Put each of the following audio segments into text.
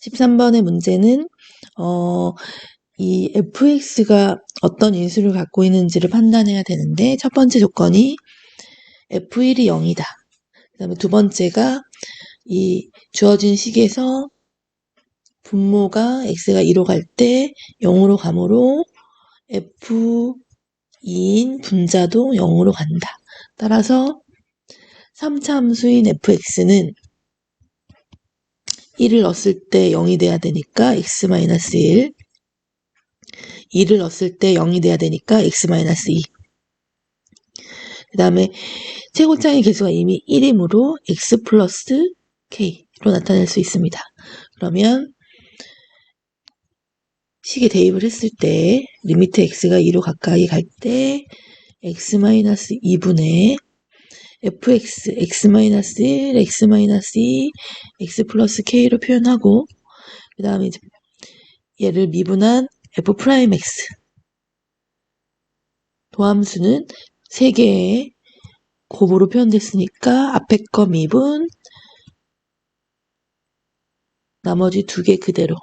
13번의 문제는 이 fx가 어떤 인수를 갖고 있는지를 판단해야 되는데, 첫 번째 조건이 f1이 0이다. 그 다음에 두 번째가 이 주어진 식에서 분모가 x가 2로 갈 때 0으로 가므로 f2인 분자도 0으로 간다. 따라서 3차 함수인 fx는 1을 넣었을 때 0이 돼야 되니까 x-1, 2를 넣었을 때 0이 돼야 되니까 x-2. 그 다음에 최고차의 개수가 이미 1이므로 x 플러스 k로 나타낼 수 있습니다. 그러면 식에 대입을 했을 때 리미트 x가 2로 가까이 갈 때 x-2분의 fx, x-1, x-2, x 플러스 k로 표현하고, 그 다음에 이제 얘를 미분한 f'x. 도함수는 3개의 곱으로 표현됐으니까 앞에 거 미분, 나머지 2개 그대로,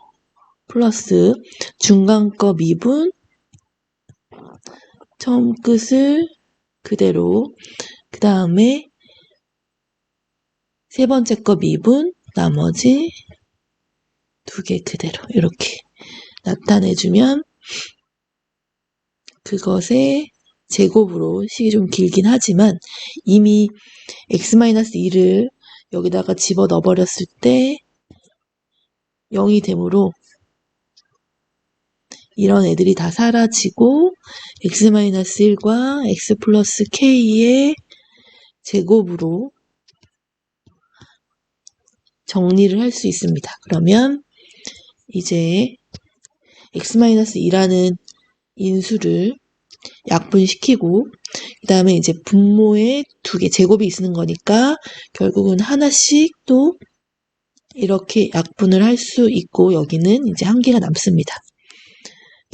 플러스 중간 거 미분, 처음 끝을 그대로, 그 다음에 세 번째 거 미분, 나머지 2개 그대로 이렇게 나타내주면 그것의 제곱으로, 식이 좀 길긴 하지만 이미 x-2를 여기다가 집어넣어 버렸을 때 0이 되므로 이런 애들이 다 사라지고 x-1과 x 플러스 k의 제곱으로 정리를 할 수 있습니다. 그러면 이제 x-2라는 인수를 약분시키고, 그 다음에 이제 분모에 2개 제곱이 있는 거니까 결국은 하나씩 또 이렇게 약분을 할 수 있고, 여기는 이제 한 개가 남습니다.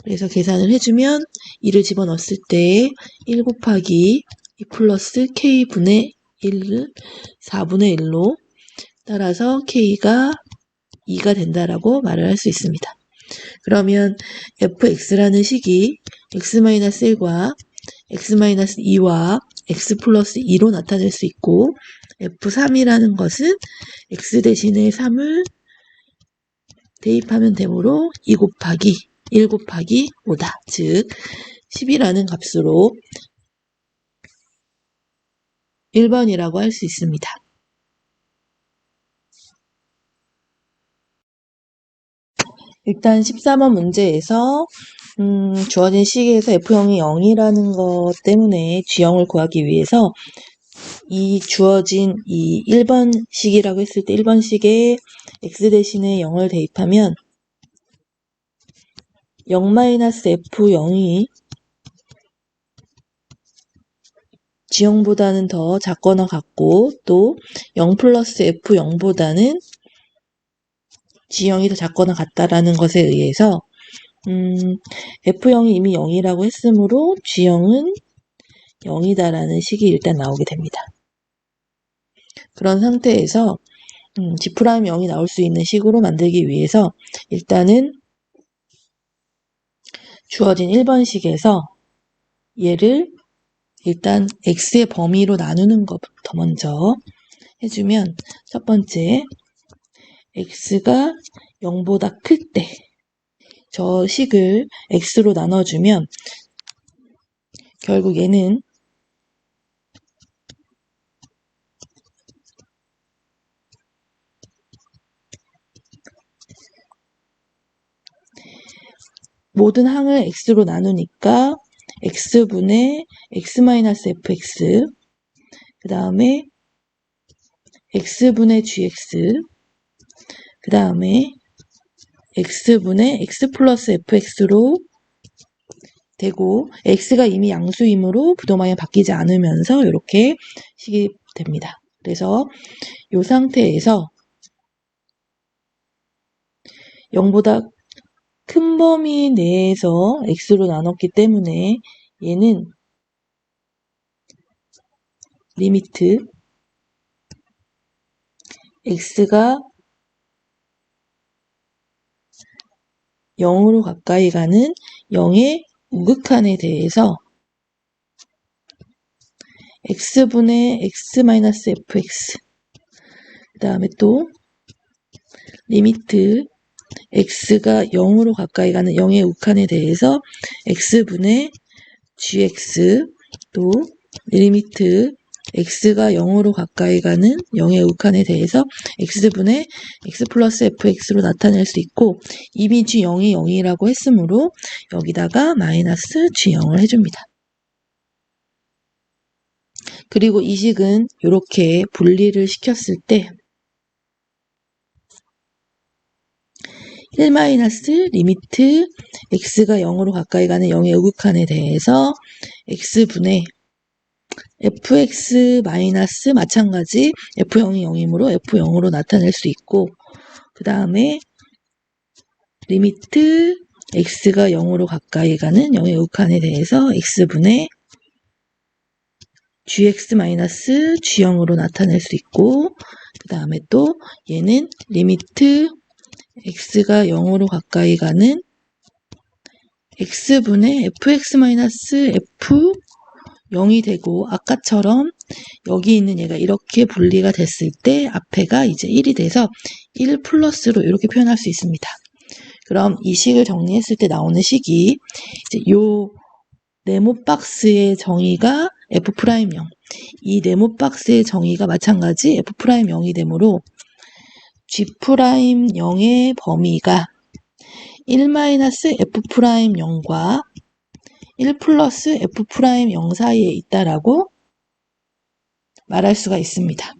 그래서 계산을 해주면 2를 집어넣었을 때 1 곱하기 2 플러스 k분의 1을 4분의 1로, 따라서 k가 2가 된다라고 말을 할 수 있습니다. 그러면 fx라는 식이 x-1과 x-2와 x 플러스 2로 나타낼 수 있고, f3이라는 것은 x 대신에 3을 대입하면 되므로 2 곱하기 1 곱하기 5다. 즉 10이라는 값으로 1번이라고 할 수 있습니다. 일단 13번 문제에서 주어진 식에서 f형이 0이라는 것 때문에 g형을 구하기 위해서 이 주어진 이 1번 식이라고 했을 때 1번 식에 x 대신에 0을 대입하면 0-f0이 g형보다는 더 작거나 같고, 또 0 플러스 f0보다는 g형이 더 작거나 같다라는 것에 의해서 f형이 이미 0이라고 했으므로 g형은 0이다라는 식이 일단 나오게 됩니다. 그런 상태에서 G'0이 나올 수 있는 식으로 만들기 위해서 일단은 주어진 1번 식에서 얘를 일단 x의 범위로 나누는 것부터 먼저 해주면, 첫 번째 x가 0보다 클 때 저 식을 x로 나눠주면 결국 얘는 모든 항을 x로 나누니까 x분의 x-fx, 그 다음에 x분의 gx, 그 다음에 x분의 x 플러스 fx로 되고, x가 이미 양수이므로 부동방향 바뀌지 않으면서 이렇게 식이 됩니다. 그래서 이 상태에서 0보다 큰 범위 내에서 x로 나눴기 때문에 얘는 리미트 x가 0으로 가까이 가는 0의 우극한에 대해서 x분의 x-fx 그 다음에 또 리미트 x가 0으로 가까이 가는 0의 우극한에 대해서 x분의 gx 또 리미트 x가 0으로 가까이 가는 0의 우극한에 대해서 x분의 x 플러스 fx로 나타낼 수 있고 이미 g0이 0이라고 했으므로 여기다가 마이너스 g0을 해줍니다. 그리고 이 식은 이렇게 분리를 시켰을 때 1 리미트 x가 0으로 가까이 가는 0의 우극한에 대해서 x분의 fx 마이너스 마찬가지 f0이 0이므로 f0으로 나타낼 수 있고 그 다음에 리미트 x가 0으로 가까이 가는 0의 우극한에 대해서 x분의 gx 마이너스 g0으로 나타낼 수 있고 그 다음에 또 얘는 리미트 x가 0으로 가까이 가는 x분의 fx 마이너스 f 0이 되고 아까처럼 여기 있는 얘가 이렇게 분리가 됐을 때 앞에가 이제 1이 돼서 1 플러스로 이렇게 표현할 수 있습니다. 그럼 이 식을 정리했을 때 나오는 식이 이제 요 네모 박스의 정의가 f'0 이 네모 박스의 정의가 마찬가지 f'0이 되므로 g'0의 범위가 1-f'0과 1 플러스 f'0 사이에 있다라고 말할 수가 있습니다.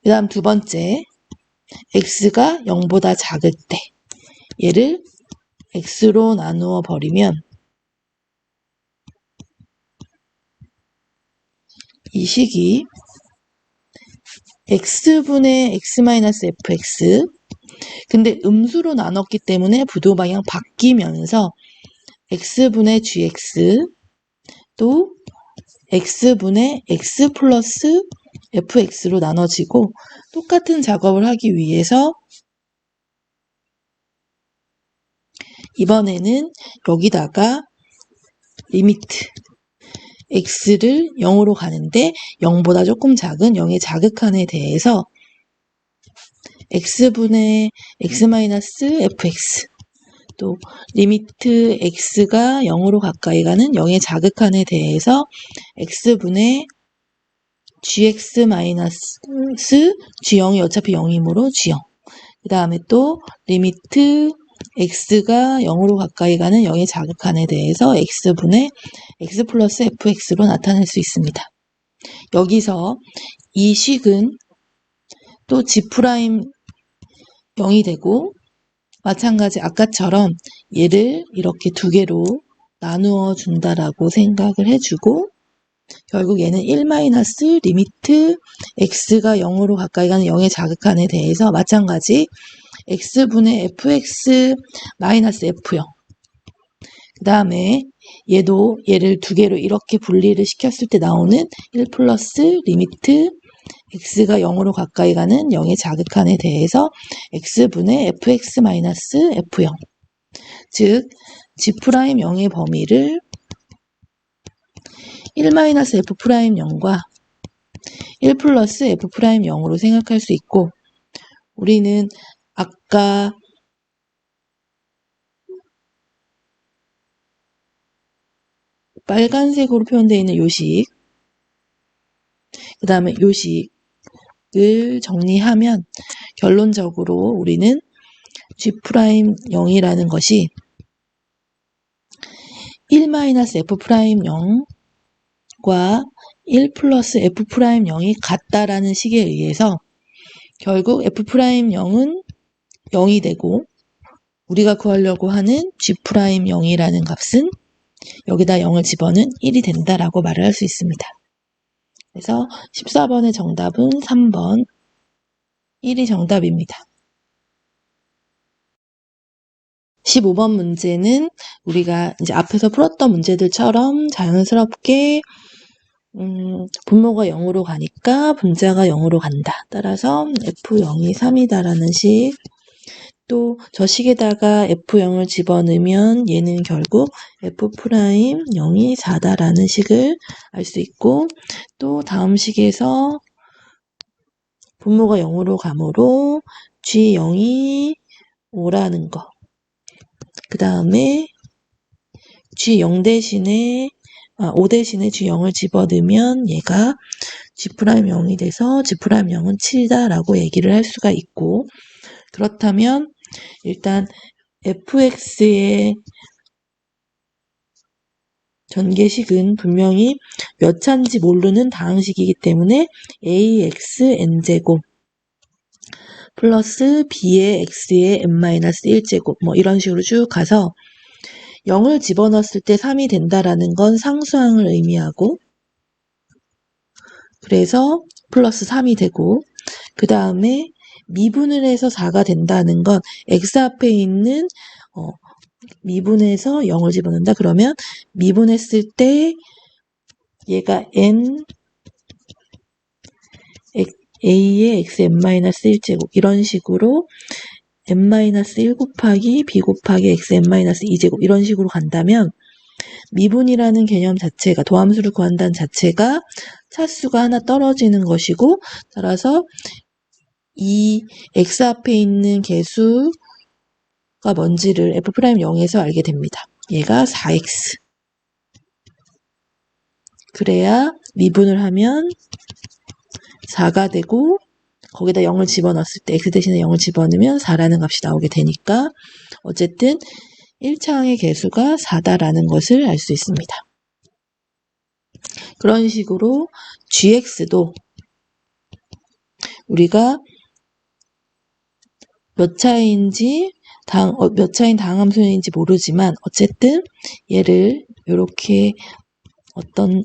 그 다음 두 번째, x가 0보다 작을 때 얘를 x로 나누어 버리면 이 식이 x분의 x-fx 근데 음수로 나눴기 때문에 부도 방향 바뀌면서 x분의 gx 또 x분의 x 플러스 fx로 나눠지고 똑같은 작업을 하기 위해서 이번에는 여기다가 리미트 x를 0으로 가는데 0보다 조금 작은 0의 자극한에 대해서 x분의 x-fx 또 리미트 x가 0으로 가까이 가는 0의 자극한에 대해서 x분의 gx 마이너스 g0이 어차피 0이므로 g0 그 다음에 또 리미트 x가 0으로 가까이 가는 0의 자극한에 대해서 x분의 x 플러스 fx로 나타낼 수 있습니다. 여기서 이 식은 또 g'0이 되고 마찬가지 아까처럼 얘를 이렇게 두 개로 나누어 준다라고 생각을 해주고 결국 얘는 1 리미트 x가 0으로 가까이 가는 0의 자극한에 대해서 마찬가지 x분의 fx 마이너스 f0 그 다음에 얘를 두 개로 이렇게 분리를 시켰을 때 나오는 1 플러스 리미트 x가 0으로 가까이 가는 0의 자극한에 대해서 x분의 fx 마이너스 f0 즉 g'0의 범위를 1-f'0과 1 플러스 f'0으로 생각할 수 있고 우리는 아까 빨간색으로 표현되어 있는 요식 그 다음에 요식을 정리하면 결론적으로 우리는 g'0이라는 것이 1-f'0과 1 플러스 f'0이 같다라는 식에 의해서 결국 f'0은 0이 되고 우리가 구하려고 하는 g'0이라는 값은 여기다 0을 집어넣은 1이 된다라고 말을 할 수 있습니다. 그래서 14번의 정답은 3번 1이 정답입니다. 15번 문제는 우리가 이제 앞에서 풀었던 문제들처럼 자연스럽게 분모가 0으로 가니까 분자가 0으로 간다. 따라서 F0이 3이다라는 식. 또 저 식에다가 F0을 집어넣으면 얘는 결국 F'0이 4다라는 식을 알 수 있고, 또 다음 식에서 분모가 0으로 가므로 G0이 5라는 거. 그 다음에 G0 대신에 5 대신에 G0을 집어넣으면 얘가 G'0이 돼서 G'0은 7다라고 얘기를 할 수가 있고, 그렇다면 일단 fx의 전개식은 분명히 몇 차인지 모르는 다항식이기 때문에 axn제곱 플러스 b의 x의 n-1제곱 뭐 이런 식으로 쭉 가서 0을 집어넣었을 때 3이 된다라는 건 상수항을 의미하고, 그래서 플러스 3이 되고, 그 다음에 미분을 해서 4가 된다는 건 x 앞에 있는 미분해서 0을 집어넣는다. 그러면 미분했을 때 얘가 a의 x n-1제곱 이런 식으로 n-1 곱하기 b 곱하기 x n-2제곱 이런 식으로 간다면 미분이라는 개념 자체가, 도함수를 구한다는 자체가 차수가 하나 떨어지는 것이고, 따라서 이 x 앞에 있는 개수가 뭔지를 f'0에서 알게 됩니다. 얘가 4x. 그래야 미분을 하면 4가 되고, 거기다 0을 집어넣었을 때 x 대신에 0을 집어넣으면 4라는 값이 나오게 되니까 어쨌든 1차항의 개수가 4다라는 것을 알 수 있습니다. 그런 식으로 gx도 우리가 몇 차인지 몇 차인 다항함수인지 모르지만 어쨌든 얘를 이렇게 어떤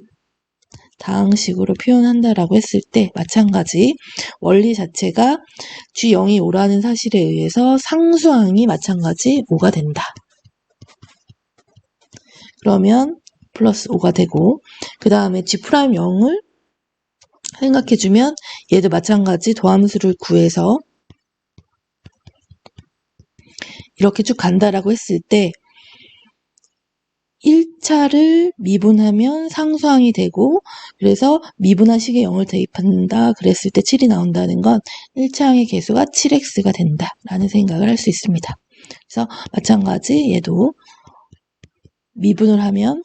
다항식으로 표현한다라고 했을 때 마찬가지 원리 자체가 G0이 5라는 사실에 의해서 상수항이 마찬가지 5가 된다. 그러면 플러스 5가 되고, 그 다음에 G'0을 생각해주면 얘도 마찬가지 도함수를 구해서 이렇게 쭉 간다라고 했을 때 1차를 미분하면 상수항이 되고, 그래서 미분한 식에 0을 대입한다 그랬을 때 7이 나온다는 건 1차항의 개수가 7x가 된다라는 생각을 할 수 있습니다. 그래서 마찬가지 얘도 미분을 하면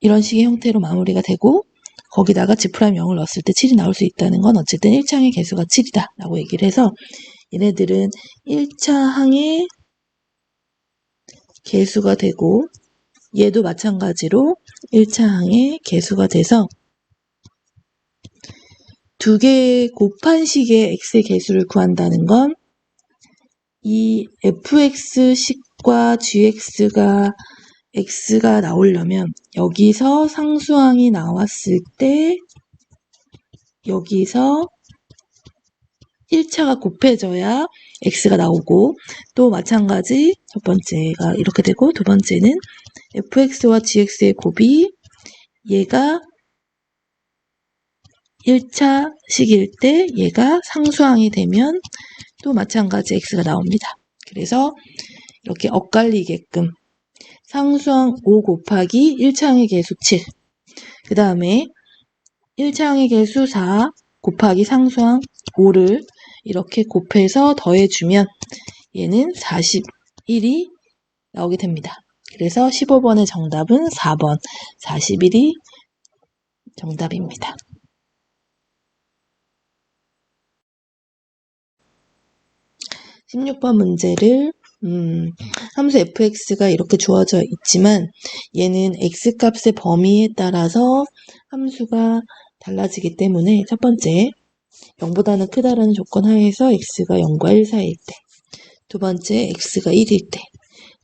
이런 식의 형태로 마무리가 되고, 거기다가 G'0을 넣었을 때 7이 나올 수 있다는 건 어쨌든 1차항의 개수가 7이다 라고 얘기를 해서 얘네들은 1차항의 개수가 되고, 얘도 마찬가지로 1차항의 개수가 돼서 두 개 곱한 식의 x의 개수를 구한다는 건 이 fx식과 gx가 x가 나오려면 여기서 상수항이 나왔을 때 여기서 1차가 곱해져야 x가 나오고, 또 마찬가지 첫 번째가 이렇게 되고, 두 번째는 fx와 gx의 곱이 얘가 1차식일 때 얘가 상수항이 되면 또 마찬가지 x가 나옵니다. 그래서 이렇게 엇갈리게끔 상수항 5 곱하기 1차항의 개수 7, 그 다음에 1차항의 개수 4 곱하기 상수항 5를 이렇게 곱해서 더해주면 얘는 41이 나오게 됩니다. 그래서 15번의 정답은 4번 41이 정답입니다. 16번 문제를 함수 fx가 이렇게 주어져 있지만 얘는 x값의 범위에 따라서 함수가 달라지기 때문에 첫 번째 0보다는 크다라는 조건 하에서 x가 0과 1 사이일 때, 두 번째 x가 1일 때,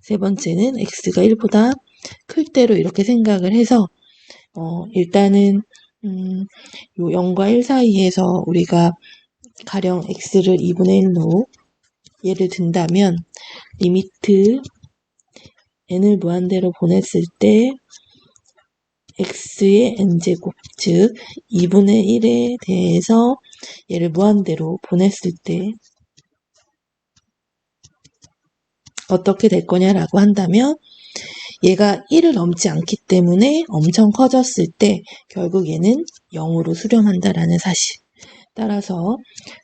세 번째는 x가 1보다 클 때로 이렇게 생각을 해서 일단은 요 0과 1 사이에서 우리가 가령 x를 2분의 1로 예를 든다면 리미트 n을 무한대로 보냈을 때 x의 n제곱, 즉 2분의 1에 대해서 얘를 무한대로 보냈을 때 어떻게 될 거냐라고 한다면 얘가 1을 넘지 않기 때문에 엄청 커졌을 때 결국 얘는 0으로 수렴한다라는 사실. 따라서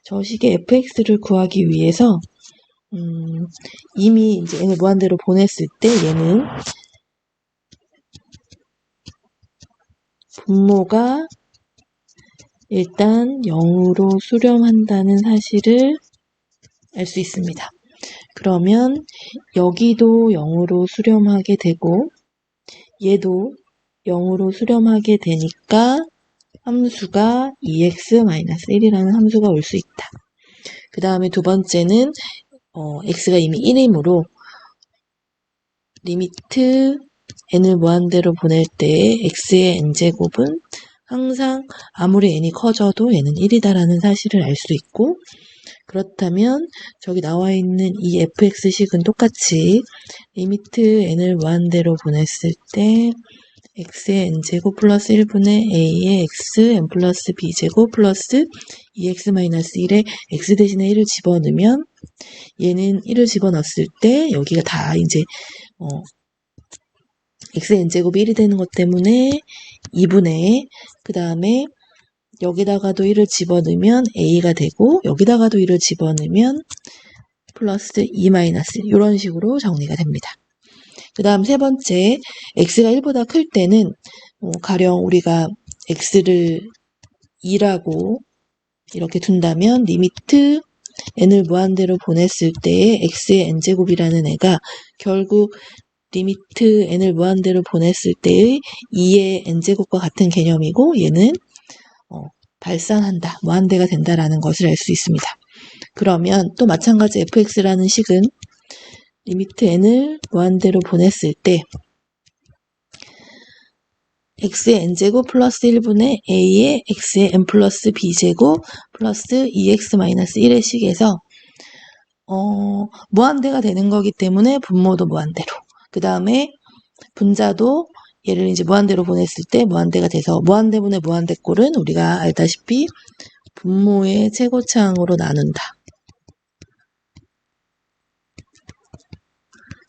저 식의 fx를 구하기 위해서 이미 이제 n을 무한대로 보냈을 때 얘는 분모가 일단 0으로 수렴한다는 사실을 알 수 있습니다. 그러면 여기도 0으로 수렴하게 되고 얘도 0으로 수렴하게 되니까 함수가 2x-1이라는 함수가 올 수 있다. 그 다음에 두 번째는 x가 이미 1이므로 리미트 n을 무한대로 보낼 때 x의 n제곱은 항상 아무리 n이 커져도 얘는 1이다라는 사실을 알 수 있고, 그렇다면 저기 나와 있는 이 fx식은 똑같이 리미트 n을 무한대로 보냈을 때 x의 n제곱 플러스 1분의 a의 x n 플러스 b제곱 플러스 2x-1에 x 대신에 1을 집어넣으면 얘는 1을 집어넣었을 때 여기가 다 이제 x의 n제곱이 1이 되는 것 때문에 2분의 그 다음에 여기다가도 1을 집어넣으면 a가 되고 여기다가도 1을 집어넣으면 플러스 2-1 이런 식으로 정리가 됩니다. 그 다음 세 번째, x가 1보다 클 때는 가령 우리가 x를 2라고 이렇게 둔다면 리미트 n을 무한대로 보냈을 때의 x의 n제곱이라는 애가 결국 리미트 n을 무한대로 보냈을 때의 2의 n제곱과 같은 개념이고 얘는 발산한다, 무한대가 된다라는 것을 알 수 있습니다. 그러면 또 마찬가지 fx라는 식은 리미트 n을 무한대로 보냈을 때 x의 n제곱 플러스 1분의 a의 x의 n 플러스 b제곱 플러스 2x-1의 식에서 무한대가 되는 거기 때문에 분모도 무한대로, 그 다음에 분자도 얘를 이제 무한대로 보냈을 때 무한대가 돼서 무한대분의 무한대꼴은 우리가 알다시피 분모의 최고차항으로 나눈다.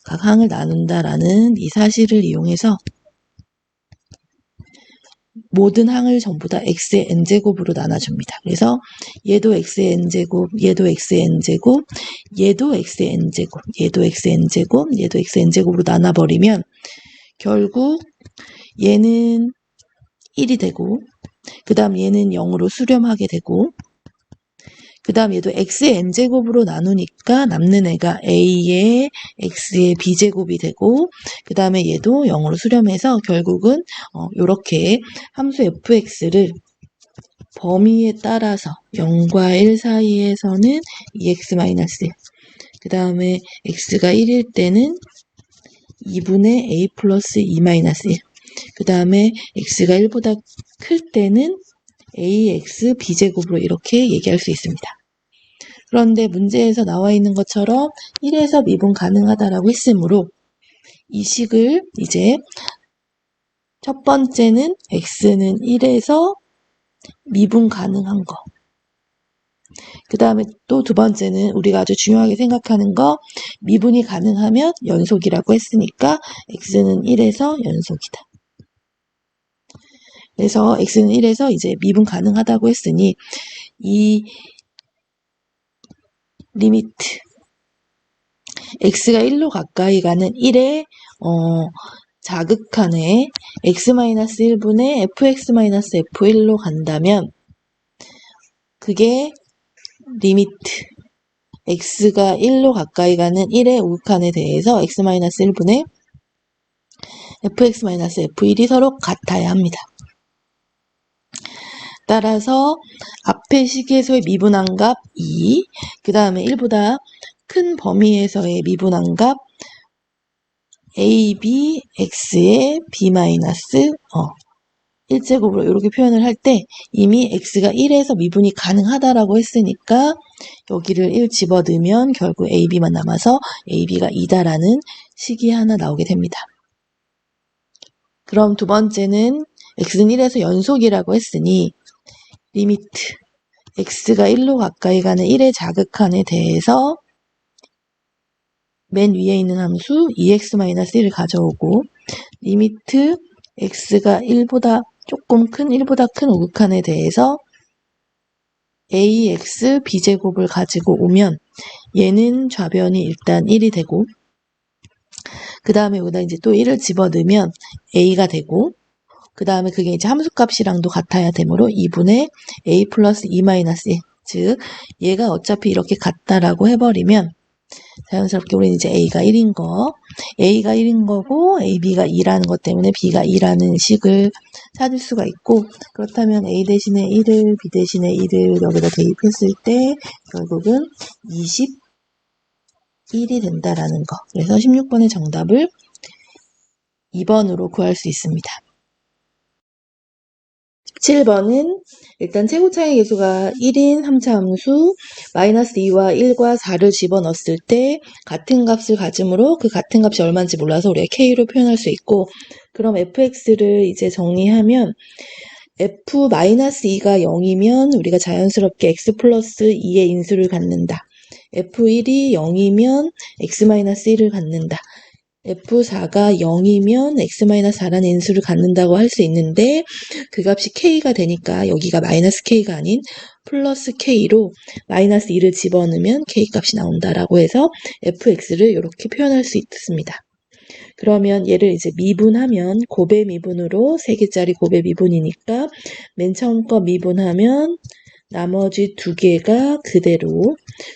각 항을 나눈다라는 이 사실을 이용해서 모든 항을 전부 다 x의 n제곱으로 나눠줍니다. 그래서 얘도 x의 n제곱, 얘도 x의 n제곱, 얘도 x의 n제곱, 얘도 x의 n제곱, 얘도 x의 n제곱으로 나눠버리면 결국 얘는 1이 되고 그 다음 얘는 0으로 수렴하게 되고 그 다음 얘도 x의 n제곱으로 나누니까 남는 애가 a의 x의 b제곱이 되고 그 다음에 얘도 0으로 수렴해서 결국은 이렇게 함수 fx를 범위에 따라서 0과 1 사이에서는 2x-1 그 다음에 x가 1일 때는 2분의 a 플러스 2-1 그 다음에 x가 1보다 클 때는 ax b제곱으로 이렇게 얘기할 수 있습니다. 그런데 문제에서 나와 있는 것처럼 1에서 미분 가능하다라고 했으므로 이 식을 이제 첫 번째는 x는 1에서 미분 가능한 거, 그 다음에 또 두 번째는 우리가 아주 중요하게 생각하는 거, 미분이 가능하면 연속이라고 했으니까 x는 1에서 연속이다. 그래서 x는 1에서 이제 미분 가능하다고 했으니 이 리미트 x가 1로 가까이 가는 1의 자극한에 x-1분의 fx-f1로 간다면 그게 리미트 x가 1로 가까이 가는 1의 우극한에 대해서 x-1분의 fx-f1이 서로 같아야 합니다. 따라서 앞의 식에서의 미분한 값 2, 그 다음에 1보다 큰 범위에서의 미분한 값 ab x의 b 1제곱으로 이렇게 표현을 할 때 이미 x가 1에서 미분이 가능하다라고 했으니까 여기를 1 집어넣으면 결국 ab만 남아서 ab가 2다라는 식이 하나 나오게 됩니다. 그럼 두 번째는 x는 1에서 연속이라고 했으니 리미트 x가 1로 가까이 가는 1의 자극한에 대해서 맨 위에 있는 함수 EX-1을 가져오고 리미트 x가 1보다 조금 큰 1보다 큰 우극한에 대해서 ax b제곱을 가지고 오면 얘는 좌변이 일단 1이 되고 그 다음에 여기다 이제 또 1을 집어넣으면 a가 되고 그 다음에 그게 이제 함수값이랑도 같아야 되므로 2분의 a 플러스 2 마이너스 1. 즉 얘가 어차피 이렇게 같다라고 해버리면 자연스럽게 우리는 이제 a가 1인 거고 ab가 2라는 것 때문에 b가 2라는 식을 찾을 수가 있고 그렇다면 a 대신에 1을 b 대신에 1을 여기다 대입했을 때 결국은 21이 된다라는 거. 그래서 16번의 정답을 2번으로 구할 수 있습니다. 17번은 일단 최고차의 계수가 1인 3차 함수 마이너스 2와 1과 4를 집어넣었을 때 같은 값을 가지므로 그 같은 값이 얼마인지 몰라서 우리가 k로 표현할 수 있고 그럼 fx를 이제 정리하면 f-2가 0이면 우리가 자연스럽게 x 플러스 2의 인수를 갖는다. f1이 0이면 x-1을 갖는다. F4가 0이면 x-4라는 인수를 갖는다고 할 수 있는데 그 값이 k가 되니까 여기가 마이너스 k가 아닌 플러스 k로 마이너스 2를 집어넣으면 k 값이 나온다라고 해서 fx를 이렇게 표현할 수 있습니다. 그러면 얘를 이제 미분하면 곱의 미분으로 3개짜리 곱의 미분이니까 맨 처음 거 미분하면 나머지 2개가 그대로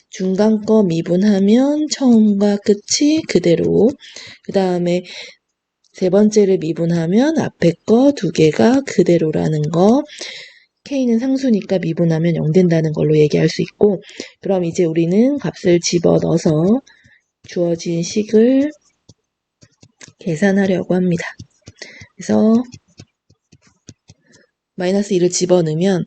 중간 거 미분하면 처음과 끝이 그대로 그 다음에 세 번째를 미분하면 앞에 거 2개가 그대로라는 거 k는 상수니까 미분하면 0 된다는 걸로 얘기할 수 있고 그럼 이제 우리는 값을 집어넣어서 주어진 식을 계산하려고 합니다. 그래서 마이너스 2를 집어넣으면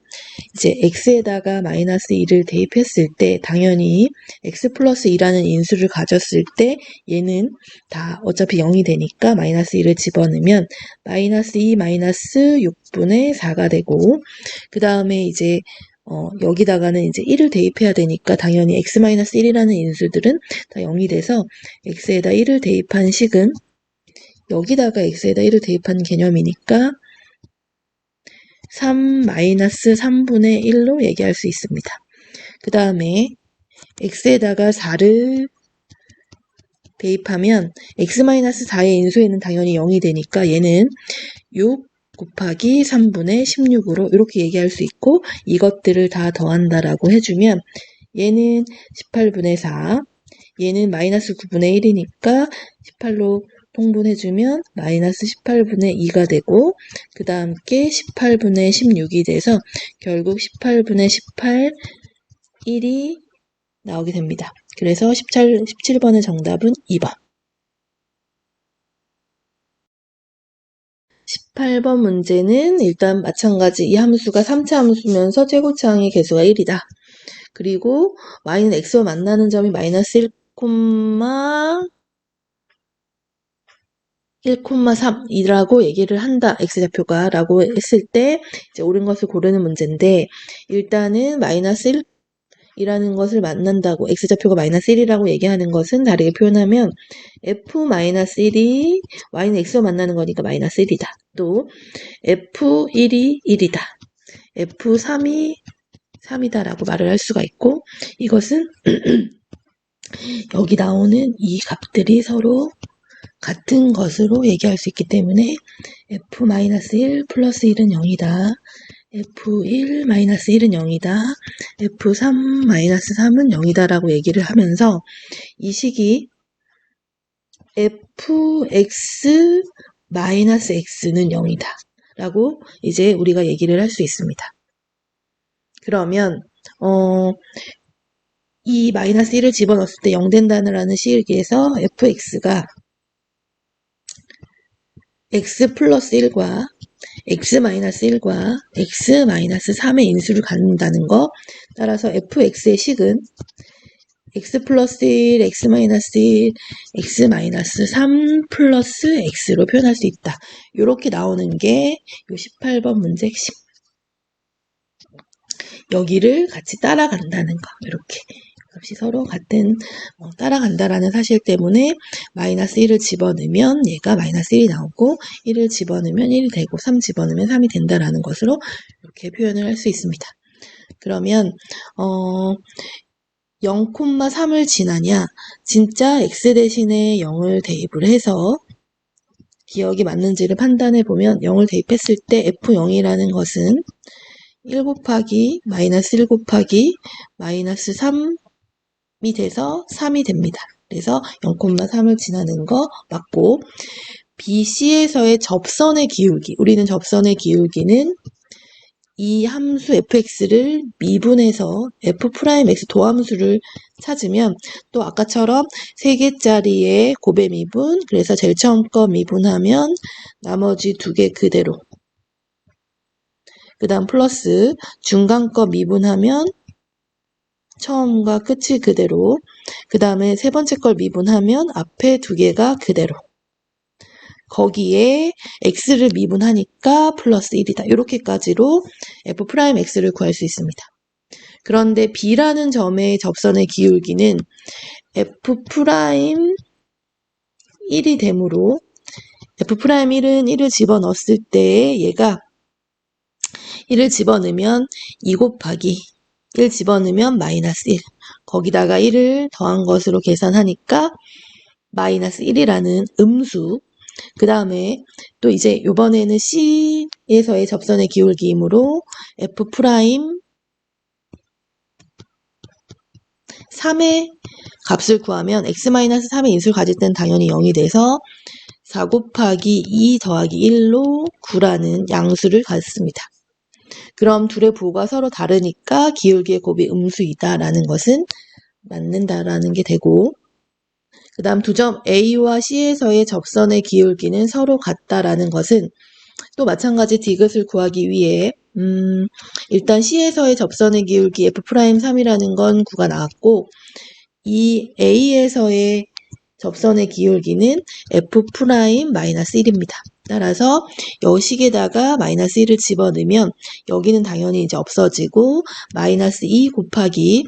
이제 x에다가 마이너스 2를 대입했을 때 당연히 x 플러스 2라는 인수를 가졌을 때 얘는 다 어차피 0이 되니까 마이너스 2를 집어넣으면 마이너스 2 마이너스 6분의 4가 되고 그 다음에 이제 여기다가는 이제 1을 대입해야 되니까 당연히 x-1이라는 인수들은 다 0이 돼서 x에다 1을 대입한 식은 여기다가 x에다 1을 대입한 개념이니까 3-3분의 1로 얘기할 수 있습니다. 그 다음에 x에다가 4를 대입하면 x-4의 인수에는 당연히 0이 되니까 얘는 6 곱하기 3분의 16으로 이렇게 얘기할 수 있고 이것들을 다 더한다라고 해주면 얘는 18분의 4, 얘는 마이너스 9분의 1이니까 18로 통분해주면 마이너스 18분의 2가 되고 그 다음 게 18분의 16이 돼서 결국 18분의 18, 1이 나오게 됩니다. 그래서 17번의 정답은 2번. 18번 문제는 일단 마찬가지 이 함수가 3차 함수면서 최고차항의 계수가 1이다. 그리고 y는 x와 만나는 점이 마이너스 1,3이라고 얘기를 한다. x좌표가 라고 했을 때 이제 옳은 것을 고르는 문제인데 일단은 마이너스 1이라는 것을 만난다고 x좌표가 마이너스 1이라고 얘기하는 것은 다르게 표현하면 f-1이 y는 x와 만나는 거니까 마이너스 1이다. 또 f1이 1이다. f3이 3이다 라고 말을 할 수가 있고 이것은 여기 나오는 이 값들이 서로 같은 것으로 얘기할 수 있기 때문에 f-1 플러스 1은 0이다. f1-1은 0이다. f3-3은 0이다 라고 얘기를 하면서 이 식이 fx-x는 0이다 라고 이제 우리가 얘기를 할 수 있습니다. 그러면 이 마이너스 1을 집어넣었을 때 0 된다는 식에서 fx가 x 플러스 1과 x-1과 x-3의 인수를 갖는다는 거 따라서 fx의 식은 x 플러스 1, x-1, x-3 플러스 x로 표현할 수 있다. 이렇게 나오는 게 이 18번 문제 핵심. 여기를 같이 따라간다는 거. 이렇게 값이 서로 같은 따라간다라는 사실 때문에 마이너스 1을 집어넣으면 얘가 마이너스 1이 나오고 1을 집어넣으면 1이 되고 3 집어넣으면 3이 된다라는 것으로 이렇게 표현을 할 수 있습니다. 그러면 0,3을 지나냐? 진짜 x 대신에 0을 대입을 해서 기억이 맞는지를 판단해 보면 0을 대입했을 때 f0이라는 것은 1 곱하기 마이너스 1 곱하기 마이너스 3이 돼서 3이 됩니다. 그래서 0,3을 지나는 거 맞고 BC에서의 접선의 기울기, 우리는 접선의 기울기는 이 함수 fx를 미분해서 f'x 도함수를 찾으면 또 아까처럼 3개짜리의 곱의 미분, 그래서 제일 처음 거 미분하면 나머지 2개 그대로, 그 다음 플러스 중간 거 미분하면 처음과 끝이 그대로, 그 다음에 세 번째 걸 미분하면 앞에 2개가 그대로, 거기에 x를 미분하니까 플러스 1이다. 이렇게까지로 f'x를 구할 수 있습니다. 그런데 b라는 점의 접선의 기울기는 f'1이 되므로 f'1은 1을 집어넣었을 때 얘가 1을 집어넣으면 2 곱하기 1 집어넣으면 마이너스 1, 거기다가 1을 더한 것으로 계산하니까 마이너스 1이라는 음수, 그 다음에 또 이제 이번에는 C에서의 접선의 기울기이므로 F'3의 값을 구하면 x-3의 인수를 가질 때는 당연히 0이 돼서 4 곱하기 2 더하기 1로 9라는 양수를 갖습니다. 그럼 둘의 부호가 서로 다르니까 기울기의 곱이 음수이다라는 것은 맞는다라는 게 되고, 그 다음 두 점 A와 C에서의 접선의 기울기는 서로 같다라는 것은 또 마찬가지 디귿을 구하기 위해 일단 C에서의 접선의 기울기 F'3이라는 건 9가 나왔고, 이 A에서의 접선의 기울기는 F'-1입니다. 따라서 여식에다가 마이너스 1을 집어넣으면 여기는 당연히 이제 없어지고 마이너스 2 곱하기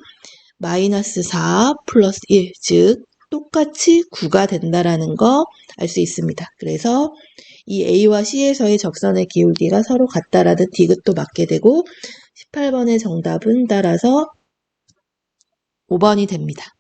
마이너스 4 플러스 1, 즉 똑같이 9가 된다라는 거 알 수 있습니다. 그래서 이 A와 C에서의 접선의 기울기가 서로 같다라는 디귿도 맞게 되고 18번의 정답은 따라서 5번이 됩니다.